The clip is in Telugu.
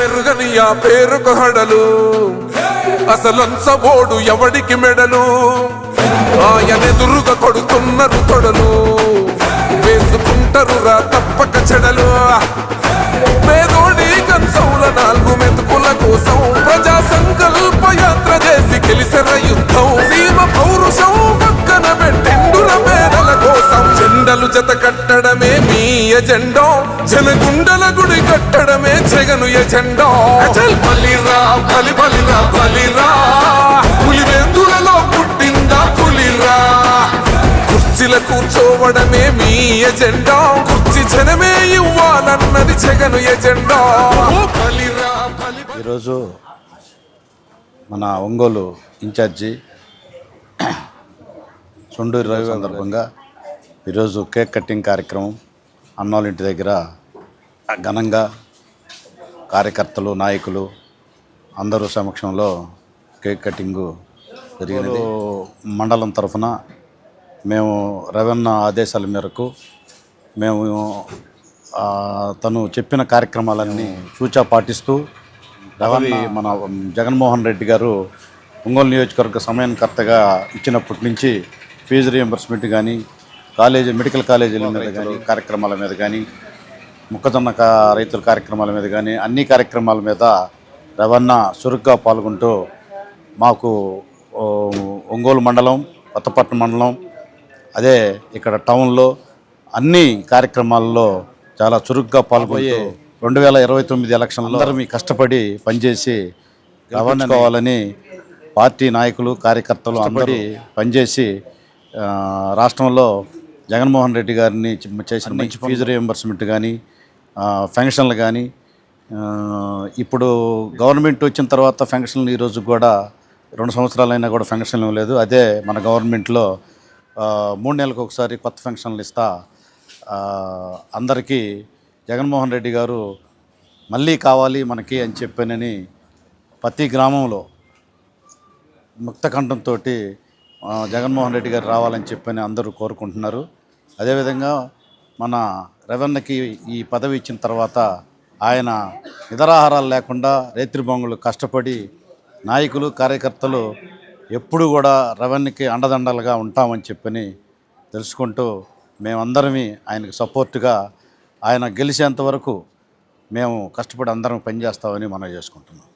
మెరుగని ఆ పేరుకు హడలు, అసలంచబోడు ఎవడికి మెడలు. ఆయనెదురుగా కొడుతున్నారు తొడలు, వేసుకుంటారు రా తప్పక చెడలు. పేదోడి కంచంల 4 మెతుకుల కోసం ప్రజా సంకల్ప యాత్ర చేసి గెలిసిన యుద్ధం. సీమ పౌరుషం పక్కన పెట్టిండుల పేదల కోసం. జెండలు జత కట్టడమే మీ ఎజెండా, జనగుండల గుడి కట్టడమే జగను ఎజెండా. బలిరా బలి బలిరా బలిరా, పులివెందులలో పుట్టిందా పులిరా. కుర్చీల కూర్చోవడమే మీ ఎజెండా, కుర్చీ జనమే ఇవ్వాలన్నది జగను ఎజెండా. ఈరోజు మన ఒంగోలు ఇన్ఛార్జి సొండూరి రవి సందర్భంగా ఈరోజు కేక్ కటింగ్ కార్యక్రమం అన్నోళ్ళ ఇంటి దగ్గర ఘనంగా కార్యకర్తలు నాయకులు అందరూ సమక్షంలో కేక్ కటింగు జరిగినది. మండలం తరఫున మేము రవణ ఆదేశాల మేరకు మేము తను చెప్పిన కార్యక్రమాలన్నీ సూచా పాటిస్తూ రవణ మన జగన్మోహన్ రెడ్డి గారు ఒంగోలు నియోజకవర్గ సమన్వయకర్తగా ఇచ్చినప్పటి నుంచి ఫీజు రియంబర్స్మెంట్ కానీ మెడికల్ కాలేజీల మీద కానీ కార్యక్రమాల మీద కానీ మొక్కజొన్న రైతుల కార్యక్రమాల మీద కానీ అన్ని కార్యక్రమాల మీద రవణ చురుగ్గా పాల్గొంటూ మాకు ఒంగోలు మండలం కొత్తపట్నం మండలం అదే ఇక్కడ టౌన్లో అన్ని కార్యక్రమాల్లో చాలా చురుగ్గా పాల్గొని 2029 ఎలక్షన్లో అందరూ కష్టపడి పనిచేసి గెలుచుకోవాలని పార్టీ నాయకులు కార్యకర్తలు అందరూ పనిచేసి రాష్ట్రంలో జగన్మోహన్ రెడ్డి గారిని చేసిన మంచి ఫీజు రియంబర్స్మెంట్ కానీ ఫంక్షన్లు కానీ ఇప్పుడు గవర్నమెంట్ వచ్చిన తర్వాత ఫంక్షన్లు ఈరోజు కూడా 2 సంవత్సరాలైనా కూడా ఫంక్షన్లు లేదు. అదే మన గవర్నమెంట్లో 3 నెలలకు ఒకసారి కొత్త ఫంక్షన్లు ఇస్తా అందరికీ జగన్మోహన్ రెడ్డి గారు మళ్ళీ కావాలి మనకి అని చెప్పానని ప్రతి గ్రామంలో ముక్తకంఠంతో జగన్మోహన్ రెడ్డి గారు రావాలని చెప్పని అందరూ కోరుకుంటున్నారు. అదేవిధంగా మన రవణకి ఈ పదవి ఇచ్చిన తర్వాత ఆయన నిద్రాహారాలు లేకుండా రైతుబొంగులు కష్టపడి నాయకులు కార్యకర్తలు ఎప్పుడు కూడా రవణకి అండదండలుగా ఉంటామని చెప్పని తెలుసుకుంటూ మేమందరమీ ఆయనకు సపోర్టుగా ఆయన గెలిచేంత వరకు మేము కష్టపడి అందరం పనిచేస్తామని మనం చేసుకుంటున్నాం.